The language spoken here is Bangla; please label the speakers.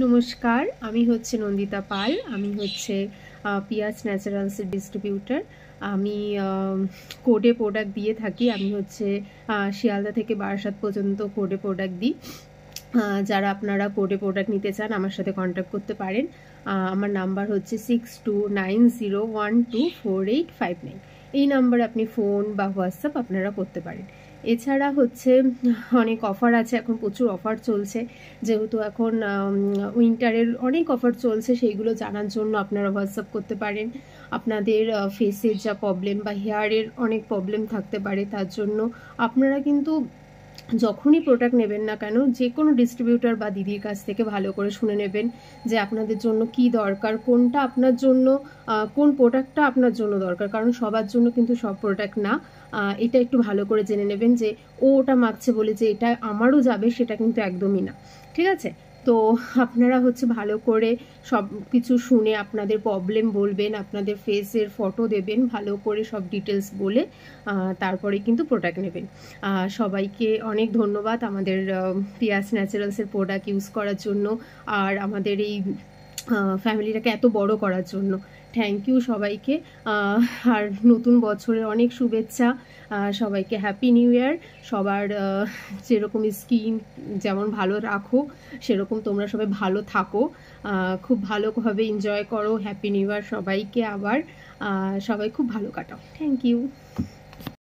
Speaker 1: নমস্কার, আমি হচ্ছে নন্দিতা পাল। আমি হচ্ছে পিয়াস ন্যাচারালসের ডিস্ট্রিবিউটার। আমি কোডে প্রোডাক্ট দিয়ে থাকি। আমি হচ্ছে শিয়ালদা থেকে বারাসাত পর্যন্ত কোডে প্রোডাক্ট দিই। যারা আপনারা কোডে প্রোডাক্ট নিতে চান আমার সাথে কন্ট্যাক্ট করতে পারেন। আমার নাম্বার হচ্ছে 6290124859। এই নাম্বারে আপনি ফোন বা হোয়াটসঅ্যাপ আপনারা করতে পারেন। এছাড়া হচ্ছে অনেক অফার আছে, এখন প্রচুর অফার চলছে। যেহেতু এখন উইন্টারের অনেক অফার চলছে, সেইগুলো জানার জন্য আপনারা হোয়াটসঅ্যাপ করতে পারেন। আপনাদের ফেসের যা প্রবলেম বা হেয়ারের অনেক প্রবলেম থাকতে পারে, তার জন্য আপনারা কিন্তু যখনই প্রোডাক্ট নেবেন না কেন যে কোনো ডিস্ট্রিবিউটার বা দিদির কাছ থেকে ভালো করে শুনে নেবেন যে আপনাদের জন্য কি দরকার, কোনটা আপনার জন্য, কোন প্রোডাক্টটা আপনার জন্য দরকার। কারণ সবার জন্য কিন্তু সব প্রোডাক্ট না। এটা একটু ভালো করে জেনে নেবেন যে ও ওটা মাগছে বলে যে এটা আমারও যাবে, সেটা কিন্তু একদমই না। ঠিক আছে? তো আপনারা হচ্ছে ভালো করে সব কিছু শুনে আপনাদের প্রবলেম বলবেন, আপনাদের ফেসের ফটো দেবেন, ভালো করে সব ডিটেলস বলে তারপরে কিন্তু প্রোডাক্ট নেবেন। সবাইকে অনেক ধন্যবাদ আমাদের পিয়াস ন্যাচারালসের প্রোডাক্ট ইউজ করার জন্য, আর আমাদের এই ফ্যামিলিটাকে এত বড় করার জন্য। থ্যাংক ইউ সবাইকে। আর নতুন বছরের অনেক শুভেচ্ছা সবাইকে। Happy new year. সবার যেরকম স্কিন যেমন ভালো রাখো, সেরকম তোমরা সবাই ভালো থাকো, খুব ভালোভাবে এনজয় করো। হ্যাপি নিউ ইয়ার সবাইকে। আবার সবাই খুব ভালো কাটাও। Thank you.